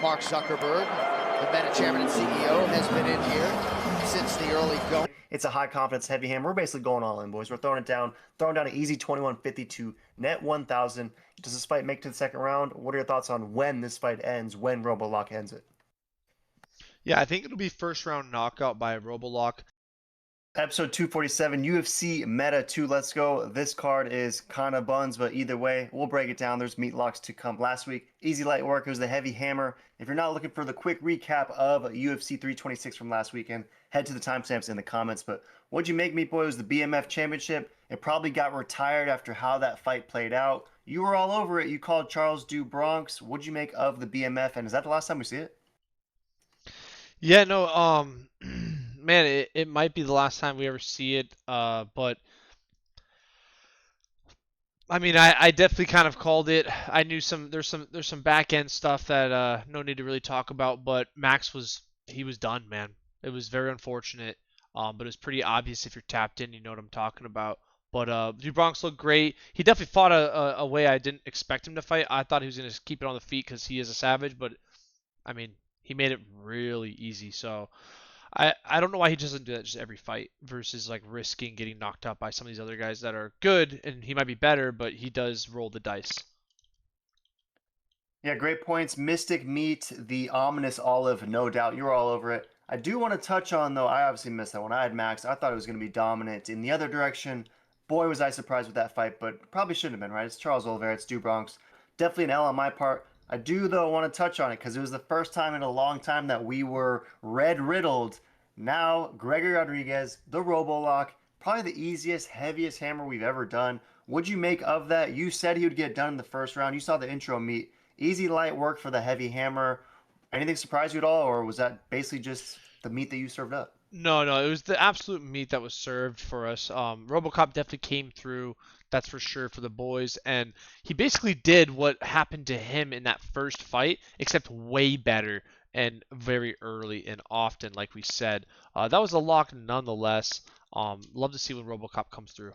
Mark Zuckerberg, the Meta chairman and CEO, has been in here since the early going. It's a high confidence heavy hammer. We're basically going all in, boys. We're throwing down an easy 2150 to net 1000. Does this fight make it to the second round? What are your thoughts on when this fight ends, when RoboLock ends it? Yeah, I think it'll be first round knockout by RoboLock. Episode 247, UFC Meta 2. Let's go. This card is kind of buns, but either way, we'll break it down. There's meat locks to come. Last week, easy light work. It was the heavy hammer. If you're not looking for the quick recap of UFC 326 from last weekend, head to the timestamps in the comments. But what'd you make, Meat Boy? It was the BMF Championship. It probably got retired after how that fight played out. You were all over it. You called Charles Du Bronx. What'd you make of the BMF? And is that the last time we see it? Yeah, no, man, it might be the last time we ever see it. But I mean, I definitely kind of called it. I knew there's some back end stuff that no need to really talk about. But Max he was done, man. It was very unfortunate. But it was pretty obvious if you're tapped in, you know what I'm talking about. But Du Bronx looked great. He definitely fought a way I didn't expect him to fight. I thought he was gonna keep it on the feet because he is a savage. But I mean, he made it really easy. So I don't know why he doesn't do that just every fight versus like risking getting knocked out by some of these other guys that are good and he might be better, but he does roll the dice. Yeah, great points. Mystic Meat, the ominous olive, no doubt. You were all over it. I do want to touch on, though, I obviously missed that one. I had Max. I thought it was going to be dominant. In the other direction, boy, was I surprised with that fight, but probably shouldn't have been, right? It's Charles Oliveira, it's Du Bronx. Definitely an L on my part. I do, though, want to touch on it because it was the first time in a long time that we were red-riddled. Now, Gregory Rodriguez, the Robolock, probably the easiest, heaviest hammer we've ever done. What'd you make of that? You said he would get done in the first round. You saw the intro Meat. Easy light work for the heavy hammer. Anything surprise you at all, or was that basically just the meat that you served up? No, no, it was the absolute meat that was served for us. RoboCop definitely came through, that's for sure, for the boys, and he basically did what happened to him in that first fight, except way better and very early and often, like we said. That was a lock nonetheless. Love to see when RoboCop comes through.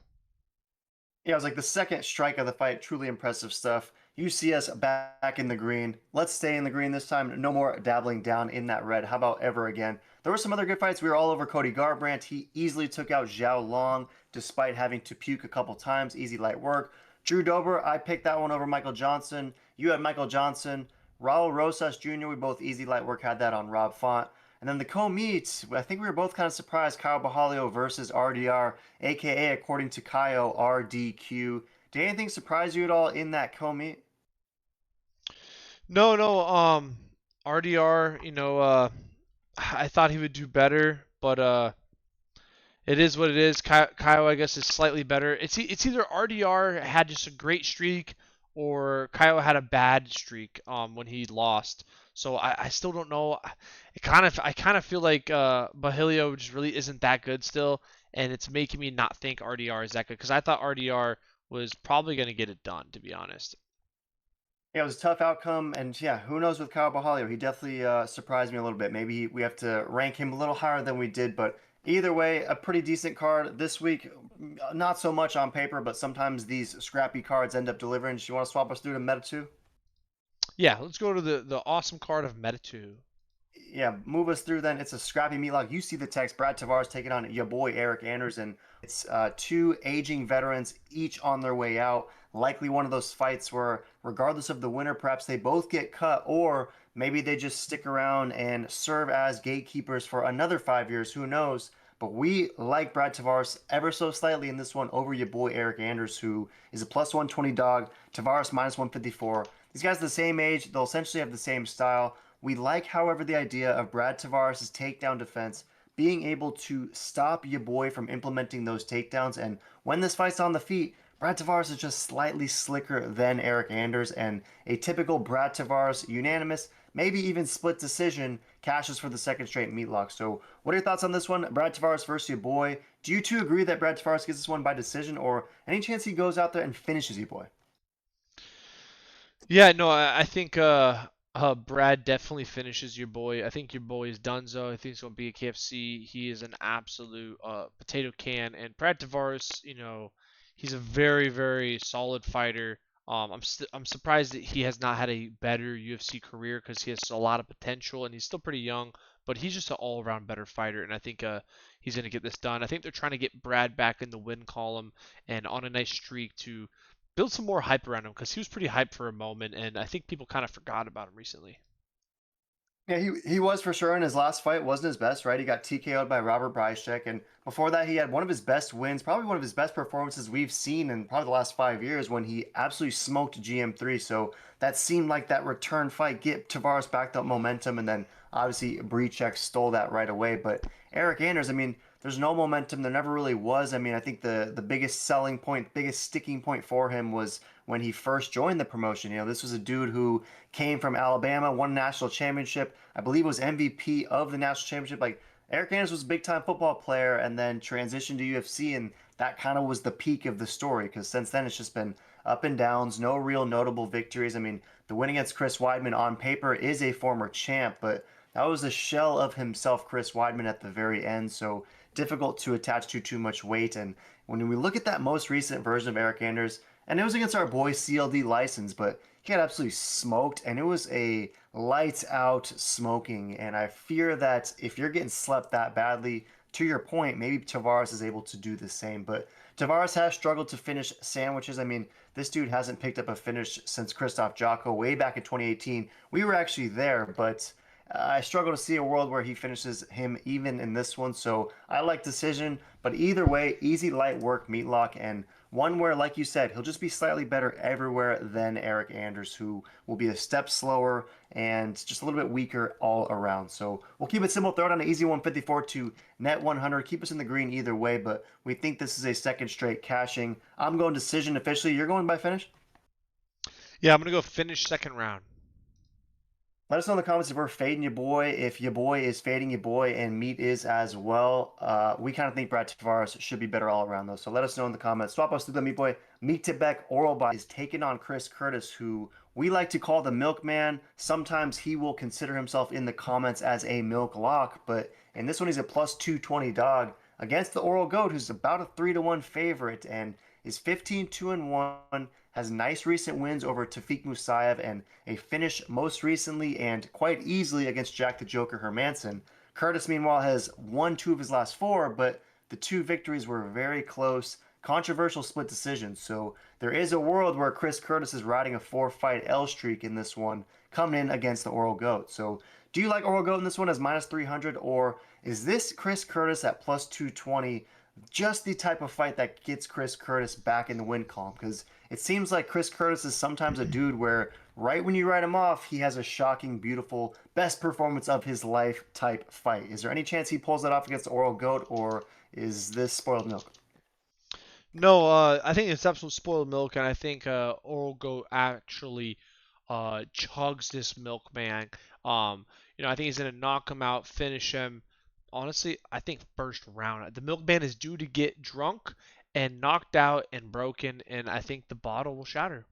Yeah, it was like the second strike of the fight. Truly impressive stuff. You see us back in the green. Let's stay in the green this time. No more dabbling down in that red. How about ever again? There were some other good fights. We were all over Cody Garbrandt. He easily took out Zhao Long despite having to puke a couple times. Easy light work. Drew Dober, I picked that one over Michael Johnson. You had Michael Johnson. Raul Rosas Jr., we both easy light work had that on Rob Font. And then the co-meet, I think we were both kind of surprised. Kyle Bahalio versus RDR, aka according to Kyle, RDQ. Did anything surprise you at all in that co-meet? No, no, RDR, I thought he would do better, but it is what it is. Kyle, I guess, is slightly better. It's either RDR had just a great streak or Kyle had a bad streak when he lost. So I still don't know. I kind of feel like Bahilio just really isn't that good still, and it's making me not think RDR is that good because I thought RDR was probably going to get it done, to be honest. Yeah, it was a tough outcome, and yeah, who knows with Kyle Bahalio? He definitely surprised me a little bit. Maybe we have to rank him a little higher than we did, but either way, a pretty decent card this week. Not so much on paper, but sometimes these scrappy cards end up delivering. Do you want to swap us through to Meta 2? Yeah, let's go to the awesome card of Meta 2. Yeah, move us through then. It's a scrappy meatlock. You see the text. Brad Tavares taking on your boy Eric Anderson. It's two aging veterans, each on their way out. Likely one of those fights where, regardless of the winner, perhaps they both get cut, or maybe they just stick around and serve as gatekeepers for another 5 years. Who knows? But we like Brad Tavares ever so slightly in this one over your boy Eric Anders, who is a plus 120 dog. Tavares minus 154. These guys are the same age. They'll essentially have the same style. We like, however, the idea of Brad Tavares' takedown defense being able to stop your boy from implementing those takedowns. And when this fight's on the feet, Brad Tavares is just slightly slicker than Eric Anders, and a typical Brad Tavares unanimous, maybe even split decision, cashes for the second straight meatlock. So, what are your thoughts on this one? Brad Tavares versus your boy. Do you two agree that Brad Tavares gets this one by decision, or any chance he goes out there and finishes your boy? Yeah, no, I think Brad definitely finishes your boy. I think your boy is Dunzo. I think he's gonna be a KFC. He is an absolute potato can. And Brad Tavares, he's a very, very solid fighter. I'm surprised that he has not had a better UFC career because he has a lot of potential and he's still pretty young, but he's just an all-around better fighter, and I think he's going to get this done. I think they're trying to get Brad back in the win column and on a nice streak to build some more hype around him because he was pretty hyped for a moment, and I think people kind of forgot about him recently. Yeah, he was for sure. In his last fight wasn't his best, right? He got TKO'd by Robert Brycek, and before that, he had one of his best wins, probably one of his best performances we've seen in probably the last 5 years when he absolutely smoked GM3. So that seemed like that return fight get Tavares backed up momentum, and then obviously Brycek stole that right away. But Eric Anders, I mean, there's no momentum. There never really was. I mean, I think the biggest selling point, biggest sticking point for him was when he first joined the promotion. You know, this was a dude who came from Alabama, won a national championship. I believe was MVP of the national championship. Like Eric Anders was a big time football player and then transitioned to UFC, and that kind of was the peak of the story because since then it's just been up and downs, no real notable victories. I mean, the win against Chris Weidman on paper is a former champ, but that was a shell of himself, Chris Weidman, at the very end. So difficult to attach to too much weight. And when we look at that most recent version of Eric Anders, and it was against our boy CLD License, but he got absolutely smoked, and it was a lights out smoking. And I fear that if you're getting slept that badly, to your point, maybe Tavares is able to do the same. But Tavares has struggled to finish sandwiches. I mean, this dude hasn't picked up a finish since Christoph Jocko way back in 2018. We were actually there, but I struggle to see a world where he finishes him even in this one. So I like decision, but either way, easy light work, Meatlock, and one where, like you said, he'll just be slightly better everywhere than Eric Anders, who will be a step slower and just a little bit weaker all around. So we'll keep it simple, throw it on an easy 154 to net 100, keep us in the green either way, but we think this is a second straight cashing. I'm going decision officially. You're going by finish? Yeah, I'm gonna go finish second round. Let us know in the comments if we're fading your boy, if your boy is fading your boy, and Meat is as well. We kind of think Brad Tavares should be better all around, though. So let us know in the comments. Swap us through the Meat Boy. Meat Tibek Oralbot is taking on Chris Curtis, who we like to call the Milkman. Sometimes he will consider himself in the comments as a milk lock, but in this one he's a plus 220 dog against the Oral Goat, who's about a 3-1 favorite and is 15-2-1, has nice recent wins over Tafik Musayev and a finish most recently and quite easily against Jack the Joker Hermanson. Curtis, meanwhile, has won 2 of his last 4, but the 2 victories were very close, controversial split decisions. So there is a world where Chris Curtis is riding a 4-fight L streak in this one, coming in against the Oral Goat. So do you like Oral Goat in this one as minus 300, or is this Chris Curtis at plus 220 just the type of fight that gets Chris Curtis back in the win column? Because it seems like Chris Curtis is sometimes a dude where right when you write him off, he has a shocking, beautiful, best performance of his life type fight. Is there any chance he pulls that off against the Oral Goat, or is this spoiled milk? No, I think it's absolute spoiled milk, and I think Oral Goat actually chugs this milkman. I think he's gonna knock him out, finish him. Honestly, I think first round. The milkman is due to get drunk and knocked out and broken, and I think the bottle will shatter.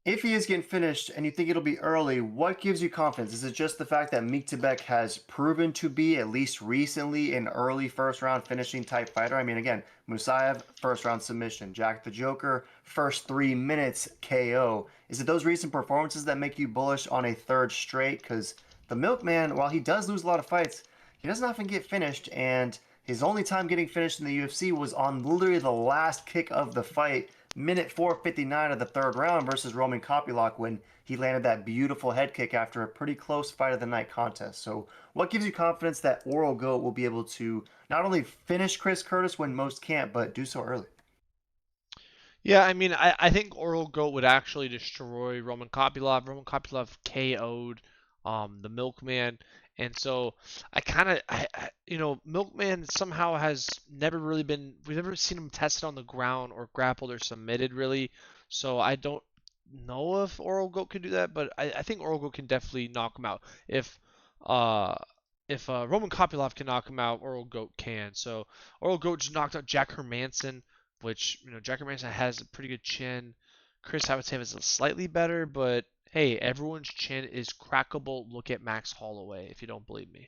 If he is getting finished and you think it'll be early, what gives you confidence? Is it just the fact that Meek Tibek has proven to be, at least recently, an early first round finishing type fighter? I mean, again, Musayev, first round submission. Jack the Joker, first 3 minutes KO. Is it those recent performances that make you bullish on a third straight? Because the Milkman, while he does lose a lot of fights, he doesn't often get finished, and his only time getting finished in the UFC was on literally the last kick of the fight, minute 4:59 of the third round versus Roman Kopylok, when he landed that beautiful head kick after a pretty close fight of the night contest. So what gives you confidence that Oral Goat will be able to not only finish Chris Curtis when most can't, but do so early? Yeah, I mean, I think Oral Goat would actually destroy Roman Kopylov. Roman Kopylov KO'd the Milkman, and so I kind of, Milkman somehow has never really been. We've never seen him tested on the ground or grappled or submitted really. So I don't know if Oral Goat can do that, but I think Oral Goat can definitely knock him out. Uh, if Roman Kopylov can knock him out, Oral Goat can. So Oral Goat just knocked out Jack Hermanson, which Jack Hermanson has a pretty good chin. Chris, I would say, is slightly better, but hey, everyone's chin is crackable. Look at Max Holloway if you don't believe me.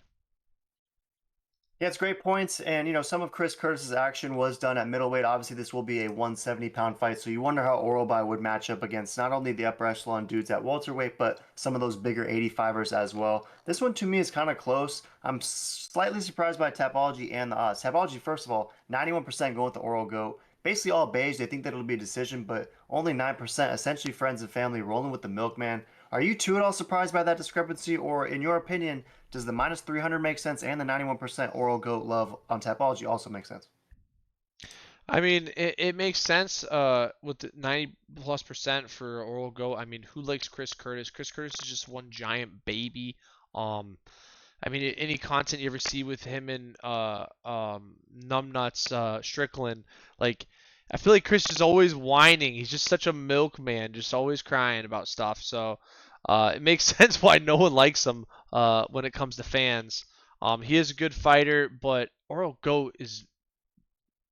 Yeah, it's great points. And, some of Chris Curtis's action was done at middleweight. Obviously, this will be a 170-pound fight. So you wonder how Oralby would match up against not only the upper echelon dudes at welterweight, but some of those bigger 85ers as well. This one to me is kind of close. I'm slightly surprised by Tapology and the odds. Tapology, first of all, 91% going with the Oral GOAT. Basically all beige. They think that it'll be a decision, but only 9%, essentially friends and family, rolling with the Milkman. Are you two at all surprised by that discrepancy, or in your opinion, does the minus 300 make sense and the 91% Oral GOAT love on Tapology also make sense? I mean, it makes sense with the 90+% for Oral Go. I mean, who likes Chris Curtis? Chris Curtis is just one giant baby. Um, I mean, any content you ever see with him and Numbnuts Strickland, like I feel like Chris is always whining. He's just such a milkman, just always crying about stuff. So it makes sense why no one likes him when it comes to fans. He is a good fighter, but Oral Goat is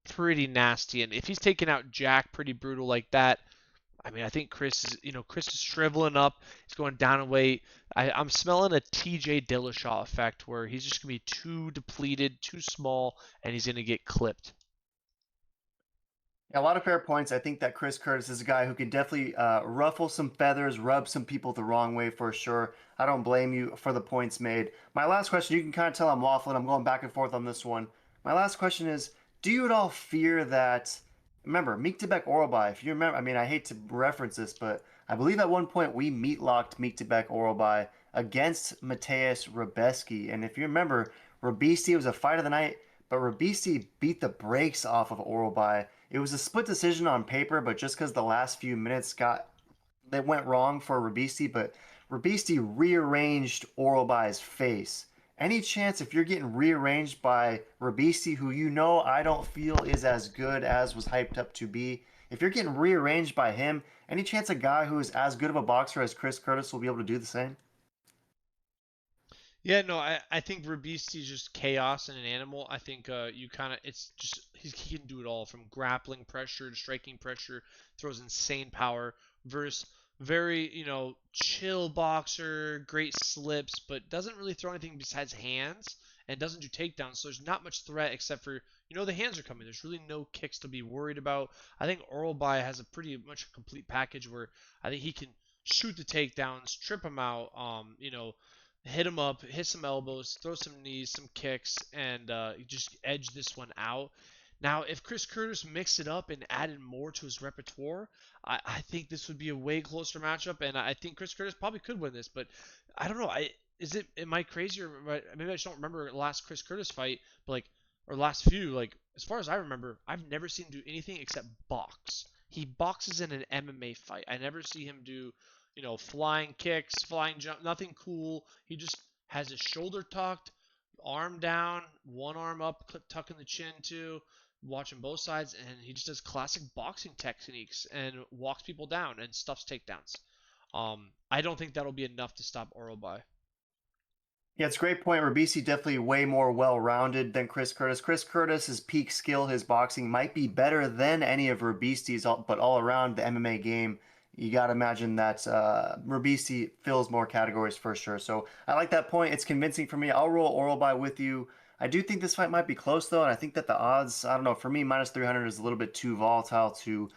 pretty nasty. And if he's taking out Jack pretty brutal like that, I mean, I think Chris is shriveling up. He's going down in weight. I'm smelling a TJ Dillashaw effect where he's just going to be too depleted, too small, and he's going to get clipped. Yeah, a lot of fair points. I think that Chris Curtis is a guy who can definitely ruffle some feathers, rub some people the wrong way for sure. I don't blame you for the points made. My last question, you can kind of tell I'm waffling. I'm going back and forth on this one. My last question is, do you at all fear that, remember, Meek Tibek Oralby, if you remember, I mean, I hate to reference this, but I believe at one point we meatlocked Meek Tibek Oralby against Mateus Rebeski. And if you remember, Rabisi was a fight of the night, but Rabisi beat the brakes off of Oralby. It was a split decision on paper, but just because the last few minutes they went wrong for Rabisi, but Rabisi rearranged Oralby's face. Any chance if you're getting rearranged by Rabisi, who I don't feel is as good as was hyped up to be, if you're getting rearranged by him, any chance a guy who is as good of a boxer as Chris Curtis will be able to do the same? Yeah, no, I think Rabisi is just chaos and an animal. I think it's just he can do it all from grappling pressure to striking pressure, throws insane power versus very, chill boxer, great slips, but doesn't really throw anything besides hands and doesn't do takedowns. So there's not much threat except for, the hands are coming. There's really no kicks to be worried about. I think Oralby has a pretty much a complete package where I think he can shoot the takedowns, trip him out, hit him up, hit some elbows, throw some knees, some kicks, and just edge this one out. Now, if Chris Curtis mixed it up and added more to his repertoire, I think this would be a way closer matchup, and I think Chris Curtis probably could win this. But I don't know. Am I crazy, or maybe I just don't remember the last Chris Curtis fight, but or last few. Like as far as I remember, I've never seen him do anything except box. He boxes in an MMA fight. I never see him do flying kicks, flying jump, nothing cool. He just has his shoulder tucked, arm down, one arm up, tucking the chin too, watching both sides, and he just does classic boxing techniques and walks people down and stuffs takedowns. I don't think that'll be enough to stop Oralby. Yeah, it's a great point. Rabisi definitely way more well-rounded than Chris Curtis. Chris Curtis's peak skill, his boxing might be better than any of Rabisi's, but all around the MMA game, you got to imagine that Rabisi fills more categories for sure. So I like that point. It's convincing for me. I'll roll Oralby with you. I do think this fight might be close though, and I think that the odds, I don't know, for me, minus 300 is a little bit too volatile to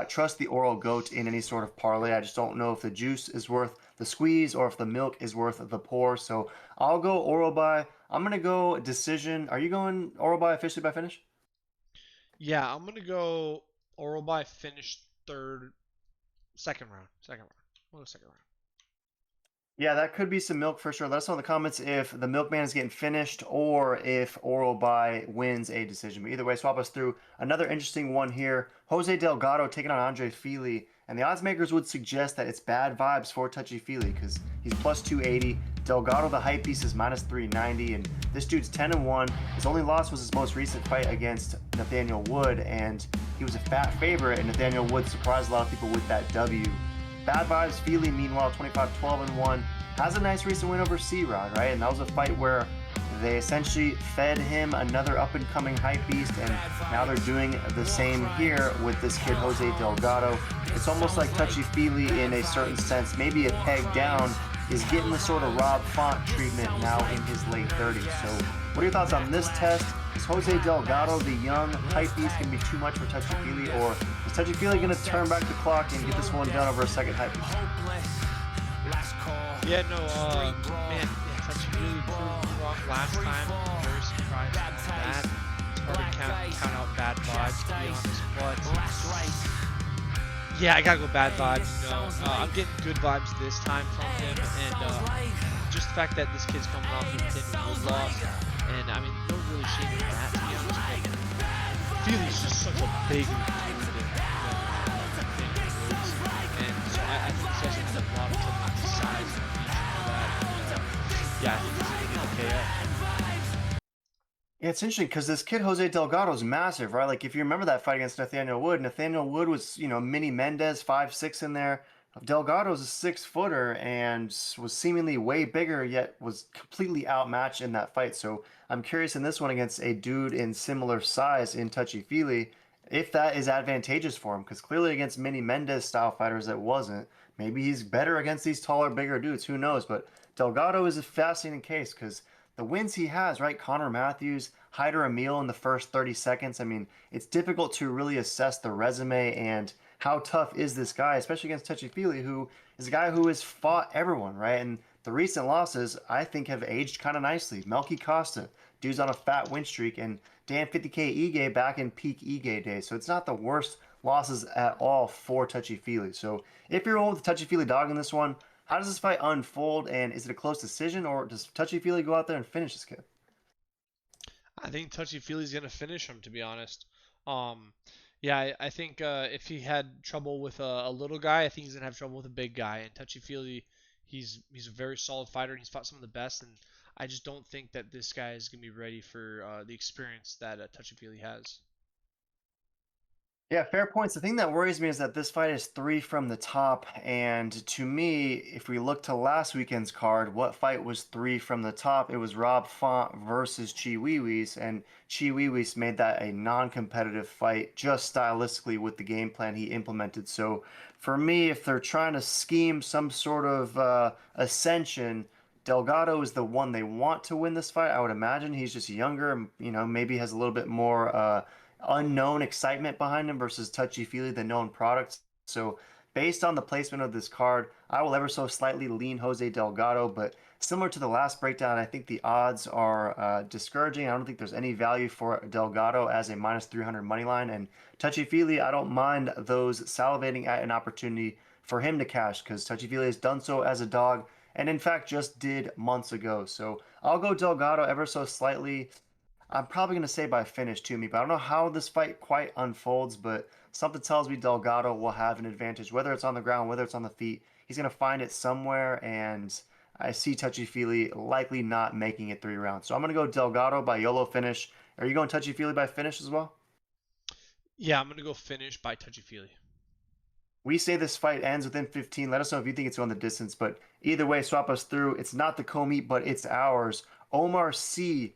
trust the Oral GOAT in any sort of parlay. I just don't know if the juice is worth the squeeze or if the milk is worth the pour. So I'll go Oralby. I'm going to go decision. Are you going Oralby officially by finish? Yeah, I'm gonna go Oralby finish third, second round. Second round. We'll go second round. Yeah, that could be some milk for sure. Let us know in the comments if the milkman is getting finished or if Oralby wins a decision. But either way, swap us through another interesting one here. Jose Delgado taking on Andre Fili. And the odds makers would suggest that it's bad vibes for Touchy Fili because he's plus 280. Delgado, the hype piece, is minus 390. And this dude's 10-1. His only loss was his most recent fight against Nathaniel Wood. And he was a fat favorite. And Nathaniel Wood surprised a lot of people with that W. Bad vibes, Fili, meanwhile, 25-12-1. Has a nice recent win over C-Rod, right? And that was a fight where they essentially fed him another up-and-coming hype beast, and now they're doing the same here with this kid, Jose Delgado. It's almost like Touchy Fili in a certain sense, maybe a peg down is getting the sort of Rob Font treatment now in his late 30s. So what are your thoughts on this test? Is Jose Delgado, the young hype beast, going to be too much for Touchy-Feely, or is Touchy-Feely going to turn back the clock and get this one done over a second hype beast? Yeah, no, man, yeah, Touchy-Feely proved me wrong last time. I'm very surprised at that. It's hard to count out bad vibes, to be honest, but yeah, I gotta go bad vibes. I'm getting good vibes this time from him, and just the fact that this kid's coming off of a Wood loss, and I mean, no really shame in that, to be honest. But Feely's just such a big dude, and so I think he doesn't have a lot of trouble with his size and reach for that. Yeah, I think he's gonna get the KO. Yeah, it's interesting because this kid Jose Delgado is massive, right? Like if you remember that fight against Nathaniel Wood was, mini Mendez, 5'6" in there. Delgado's a 6-footer and was seemingly way bigger, yet was completely outmatched in that fight. So I'm curious in this one against a dude in similar size in Touchy-Feely, if that is advantageous for him, because clearly against mini Mendez style fighters it wasn't. Maybe he's better against these taller, bigger dudes. Who knows? But Delgado is a fascinating case because the wins he has, right? Connor Matthews, Hyder Emil in the first 30 seconds. I mean, it's difficult to really assess the resume and how tough is this guy, especially against Touchy-Feely, who is a guy who has fought everyone, right? And the recent losses, I think, have aged kind of nicely. Melky Costa, dude's on a fat win streak, and Dan 50K Ige back in peak Ige days. So it's not the worst losses at all for Touchy-Feely. So if you're rolling with the Touchy-Feely dog in this one, how does this fight unfold, and is it a close decision, or does Touchy-Feely go out there and finish this kid? I think Touchy-Feely's gonna finish him, to be honest. Um, yeah, I think if he had trouble with a little guy, I think he's gonna have trouble with a big guy. And Touchy-Feely, he's a very solid fighter, and he's fought some of the best. And I just don't think that this guy is gonna be ready for the experience that Touchy-Feely has. Yeah, fair points. The thing that worries me is that this fight is 3 from the top, and to me, if we look to last weekend's card, what fight was 3 from the top? It was Rob Font versus Chiwiwis, and Chiwiwis made that a non-competitive fight just stylistically with the game plan he implemented. So for me, if they're trying to scheme some sort of ascension, Delgado is the one they want to win this fight. I would imagine he's just younger, and maybe has a little bit more unknown excitement behind him versus Touchy-Feely, the known product. So based on the placement of this card, I will ever so slightly lean Jose Delgado, but similar to the last breakdown, I think the odds are discouraging. I don't think there's any value for Delgado as a minus 300 money line, and Touchy-Feely, I don't mind those salivating at an opportunity for him to cash because Touchy-Feely has done so as a dog and in fact just did months ago. So I'll go Delgado ever so slightly. I'm probably going to say by finish to me, but I don't know how this fight quite unfolds, but something tells me Delgado will have an advantage, whether it's on the ground, whether it's on the feet. He's going to find it somewhere, and I see Touchy-Feely likely not making it 3 rounds. So I'm going to go Delgado by YOLO finish. Are you going Touchy-Feely by finish as well? Yeah, I'm gonna go finish by Touchy-Feely. We say this fight ends within 15. Let us know if you think it's going the distance, but either way, swap us through. It's not the co-meet, but it's ours. Omar C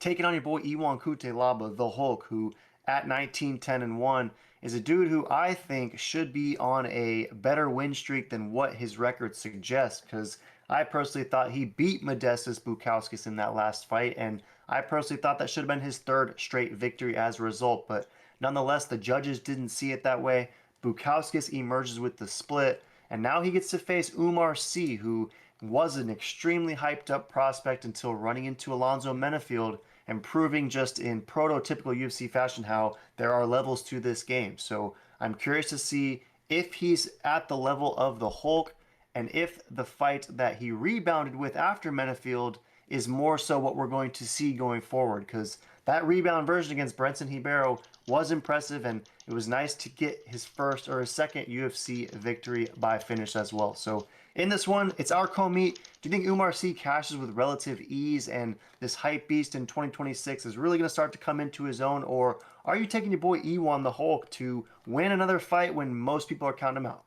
taking on your boy Iwan Kutelaba, the Hulk, who at 19, 10, and 1 is a dude who I think should be on a better win streak than what his record suggests, because I personally thought he beat Modestas Bukauskas in that last fight, and I personally thought that should have been his 3rd straight victory as a result, but nonetheless, the judges didn't see it that way. Bukauskas emerges with the split, and now he gets to face Umar C, who was an extremely hyped up prospect until running into Alonzo Menafield and proving just in prototypical UFC fashion how there are levels to this game. So I'm curious to see if he's at the level of the Hulk and if the fight that he rebounded with after Menafield is more so what we're going to see going forward, because that rebound version against Brenson Hibero was impressive, and it was nice to get his first or his second UFC victory by finish as well. So in this one, it's our co-meet. Do you think Umar C cashes with relative ease and this hype beast in 2026 is really going to start to come into his own, or are you taking your boy Ewan the Hulk to win another fight when most people are counting him out?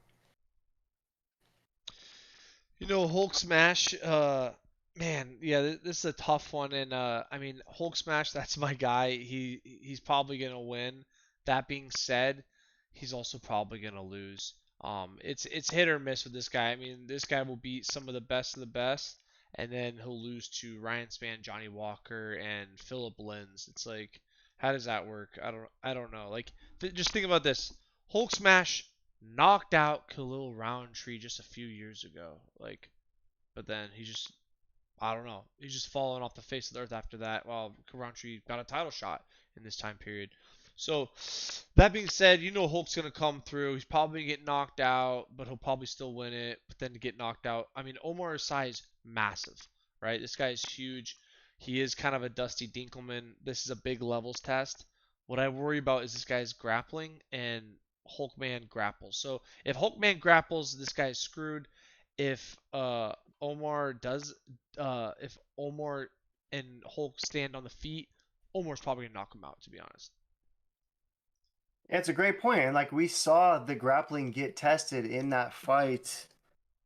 Hulk smash. Man, yeah, this is a tough one, and I mean, Hulk smash. That's my guy. He's probably gonna win. That being said, he's also probably gonna lose. It's hit or miss with this guy. I mean, this guy will beat some of the best, and then he'll lose to Ryan Spann, Johnny Walker, and Philip Lins. It's like, how does that work? I don't know. Like, just think about this. Hulk Smash knocked out Khalil Roundtree just a few years ago. Like, but then he just, I don't know. He's just fallen off the face of the earth after that. Well, Roundtree got a title shot in this time period. So, that being said, you know Hulk's going to come through. He's probably going to get knocked out, but he'll probably still win it. But then to get knocked out, I mean, Omar Asai is massive, right? This guy is huge. He is kind of a Dusty Dinkelman. This is a big levels test. What I worry about is this guy's grappling and Hulkman grapples. So if Hulkman grapples, this guy is screwed. If Omar does, if Omar and Hulk stand on the feet, Omar's probably gonna knock him out. To be honest. Yeah, it's a great point. And like we saw the grappling get tested in that fight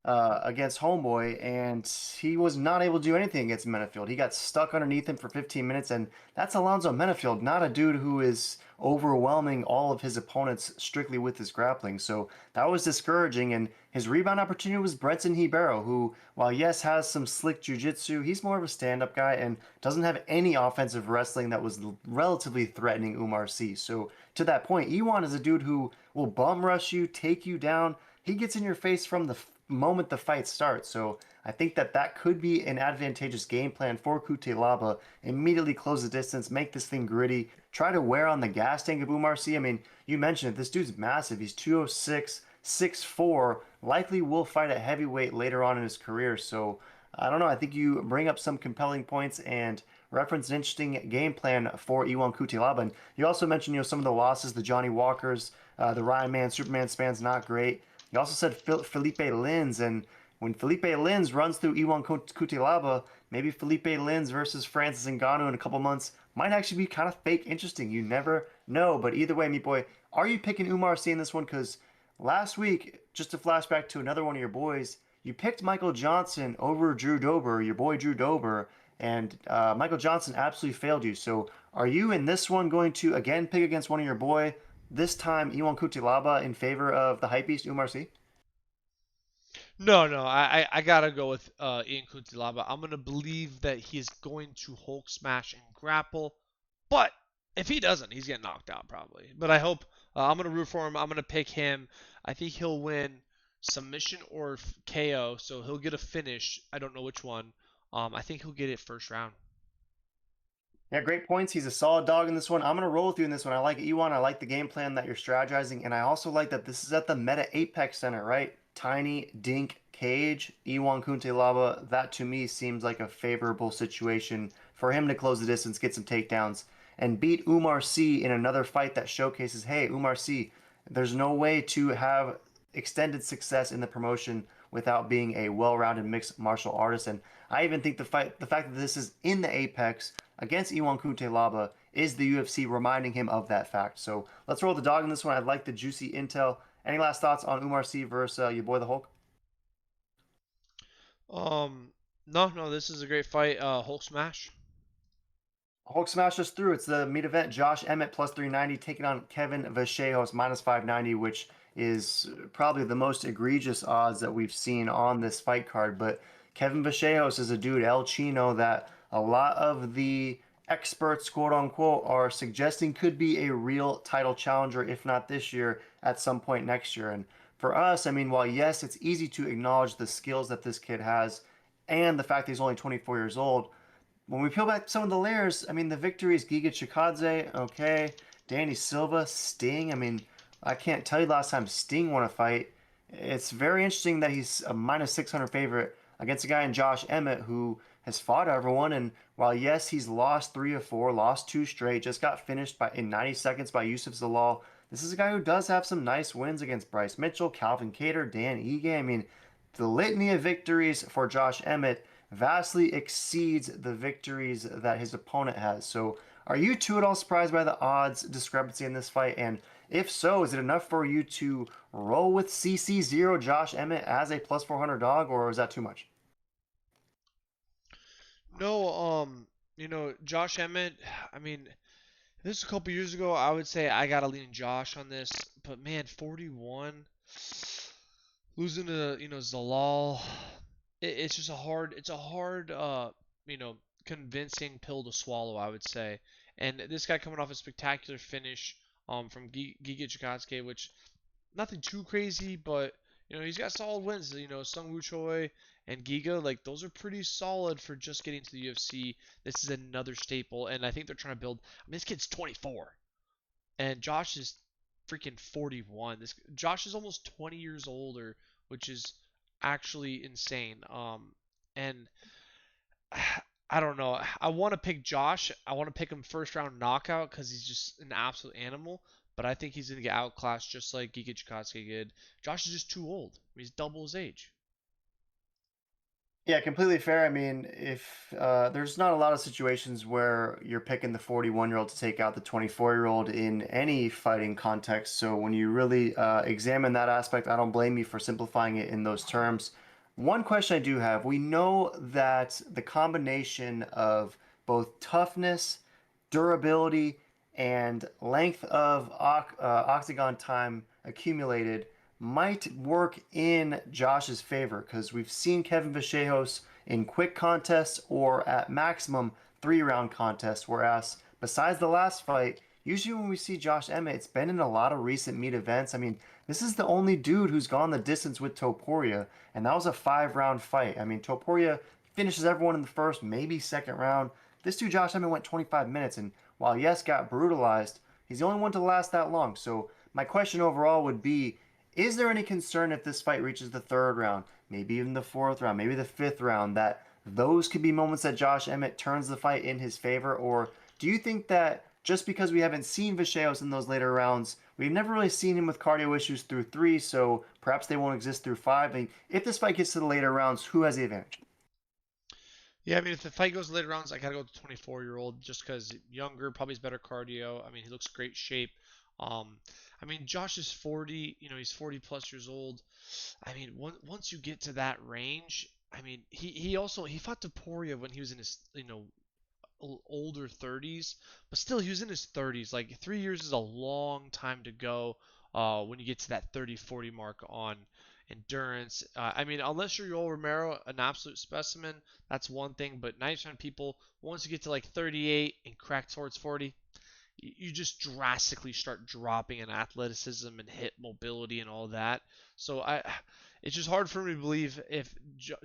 against Homeboy, and he was not able to do anything against Menafield. He got stuck underneath him for 15 minutes, and that's Alonzo Menafield, not a dude who is overwhelming all of his opponents strictly with his grappling. So that was discouraging, and his rebound opportunity was Brenton Hebero, who, while yes, has some slick jiu-jitsu, he's more of a stand-up guy and doesn't have any offensive wrestling that was relatively threatening Umar Sy. So to that point, Iwan is a dude who will bum rush you, take you down. He gets in your face from the moment the fight starts. So I think that could be an advantageous game plan for Kutelaba. Immediately close the distance, make this thing gritty, try to wear on the gas tank of Umar Sy. I mean, you mentioned it. This dude's massive. He's 206, 6'4", likely will fight at heavyweight later on in his career. So I don't know. I think you bring up some compelling points and reference an interesting game plan for Iwan Kutelaba. And you also mentioned, some of the losses, the Johnny Walkers, the Ryan Man, Superman Span's not great. You also said Felipe Lins, and when Felipe Lins runs through Iwan Kutelaba, maybe Felipe Lins versus Francis Ngannou in a couple months might actually be kind of fake interesting. You never know. But either way, meat boy, are you picking Umar Sy in this one? Because last week, just to flashback to another one of your boys, you picked Michael Johnson over Drew Dober, your boy Drew Dober, and Michael Johnson absolutely failed you. So are you in this one going to again pick against one of your boy? This time, Iwan Kutelaba in favor of the hypebeast Umar Sy? No, no, I gotta go with Ian Kuntilaba. I'm gonna believe that he's going to Hulk smash and grapple, but if he doesn't, he's getting knocked out probably. But I hope I'm gonna root for him. I'm gonna pick him. I think he'll win submission or KO, so he'll get a finish. I don't know which one. I think he'll get it first round. Yeah, great points. He's a solid dog in this one. I'm going to roll with you in this one. I like Iwan. I like the game plan that you're strategizing. And I also like that this is at the Meta Apex Center, right? Tiny Dink Cage, Iwan Kuntelaba. That to me seems like a favorable situation for him to close the distance, get some takedowns, and beat Umar Sy in another fight that showcases, hey, Umar Sy, there's no way to have extended success in the promotion without being a well-rounded mixed martial artist. And I even think the fact that this is in the Apex against Iwan Kuntelaba is the UFC reminding him of that fact. So let's roll the dog in this one. I'd like the juicy intel. Any last thoughts on Umar Sy versus your boy the Hulk? No, no, this is a great fight. Hulk smash. Hulk smashes through. It's the meat event. Josh Emmett plus 390 taking on Kevin Vachejos minus 590, which is probably the most egregious odds that we've seen on this fight card. But Kevin Vachejos is a dude, El Chino, that a lot of the experts, quote unquote, are suggesting could be a real title challenger, if not this year, at some point next year. And for us, I mean, while yes, it's easy to acknowledge the skills that this kid has and the fact that he's only 24 years old, when we peel back some of the layers, I mean, the victories, Giga Chikadze, okay, Danny Silva, Sting. I mean, I can't tell you last time Sting won a fight. It's very interesting that he's a minus 600 favorite against a guy in Josh Emmett who has fought everyone. And while, yes, he's lost 3 of 4, lost 2 straight, just got finished in 90 seconds by Yusuf Zalal, this is a guy who does have some nice wins against Bryce Mitchell, Calvin Kattar, Dan Ige. I mean, the litany of victories for Josh Emmett vastly exceeds the victories that his opponent has. So are you two at all surprised by the odds discrepancy in this fight? And if so, is it enough for you to roll with CC0 Josh Emmett as a plus 400 dog, or is that too much? No, Josh Emmett. I mean, if this was a couple years ago, I would say I gotta lean Josh on this. But man, 41. Losing to Zalal, it's just it's a hard you know convincing pill to swallow, I would say. And this guy coming off a spectacular finish from Giga Chikadze, which nothing too crazy, but he's got solid wins. Sung Woo Choi and Giga, like those are pretty solid for just getting to the UFC. This is another staple, and I think they're trying to build. I mean, this kid's 24, and Josh is freaking 41. This Josh is almost 20 years older, which is actually insane. And I don't know. I want to pick Josh. I want to pick him first round knockout because he's just an absolute animal. But I think he's gonna get outclassed just like Giga Chikadze did. Josh is just too old. He's double his age. Yeah, completely fair. I mean, if there's not a lot of situations where you're picking the 41-year-old to take out the 24-year-old in any fighting context. So when you really examine that aspect, I don't blame you for simplifying it in those terms. One question I do have, we know that the combination of both toughness, durability, and length of octagon time accumulated might work in Josh's favor because we've seen Kevin Vachejos in quick contests or at maximum 3 round contests, whereas besides the last fight, usually when we see Josh Emmett, it's been in a lot of recent meet events. I mean, this is the only dude who's gone the distance with Topuria, and that was a 5 round fight. I mean, Topuria finishes everyone in the first, maybe second round. This dude, Josh Emmett, went 25 minutes, and while yes, got brutalized, he's the only one to last that long. So my question overall would be, is there any concern if this fight reaches the 3rd round, maybe even the 4th round, maybe the 5th round, that those could be moments that Josh Emmett turns the fight in his favor? Or do you think that just because we haven't seen Vachejos in those later rounds, we've never really seen him with cardio issues through 3, so perhaps they won't exist through 5? I mean, if this fight gets to the later rounds, who has the advantage? Yeah, I mean, if the fight goes later rounds, I gotta go with the 24-year-old just because younger, probably has better cardio. I mean, he looks great shape. Um, I mean, Josh is 40. He's 40 plus years old. I mean, once you get to that range, I mean, he fought Topuria when he was in his older 30s, but still he was in his 30s. Like 3 years is a long time to go when you get to that 30-40 mark on endurance. I mean, unless you're Yoel Romero, an absolute specimen, that's one thing. But 90% of people, once you get to like 38 and crack towards 40, you just drastically start dropping in athleticism and hip mobility and all that. So it's just hard for me to believe if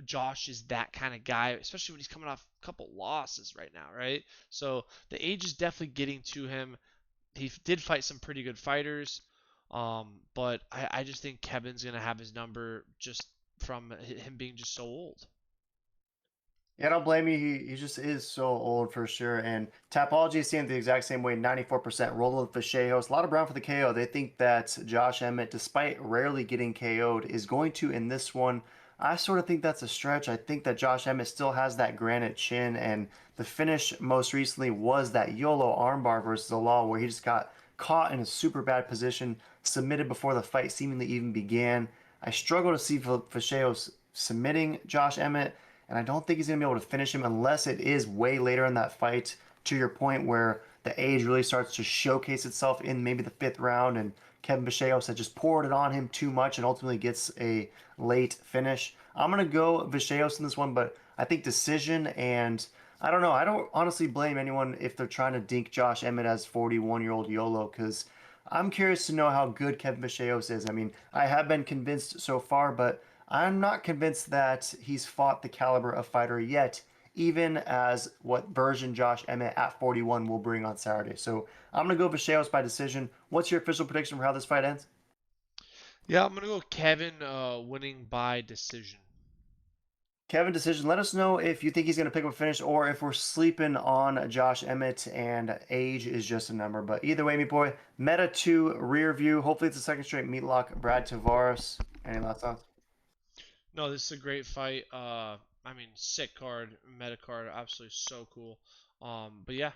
Josh is that kind of guy, especially when he's coming off a couple losses right now, right? So the age is definitely getting to him. He did fight some pretty good fighters, but I just think Kevin's gonna have his number just from him being just so old. Yeah, I don't blame you. He just is so old for sure. And Tapology is seeing it the exact same way. 94% roll with Vachejos. A lot of Brown for the KO. They think that Josh Emmett, despite rarely getting KO'd, is going to in this one. I sort of think that's a stretch. I think that Josh Emmett still has that granite chin. And the finish most recently was that YOLO armbar versus Alal, where he just got caught in a super bad position, submitted before the fight seemingly even began. I struggle to see Vachejos submitting Josh Emmett, and I don't think he's going to be able to finish him unless it is way later in that fight, to your point, where the age really starts to showcase itself in maybe the 5th round, and Kevin Vachejos had just poured it on him too much and ultimately gets a late finish. I'm going to go Vachejos in this one, but I think decision, and I don't know. I don't honestly blame anyone if they're trying to dink Josh Emmett as 41-year-old YOLO, because I'm curious to know how good Kevin Vachejos is. I mean, I have been convinced so far, but I'm not convinced that he's fought the caliber of fighter yet, even as what version Josh Emmett at 41 will bring on Saturday. So I'm going to go Vachejos by decision. What's your official prediction for how this fight ends? Yeah, I'm gonna go Kevin winning by decision. Kevin, decision. Let us know if you think he's going to pick up a finish or if we're sleeping on Josh Emmett and age is just a number. But either way, me boy, Meta 2 rear view. Hopefully it's a second straight meatlock. Brad Tavares. Any last thoughts? No, this is a great fight. I mean, sick card, meta card, absolutely so cool. But yeah,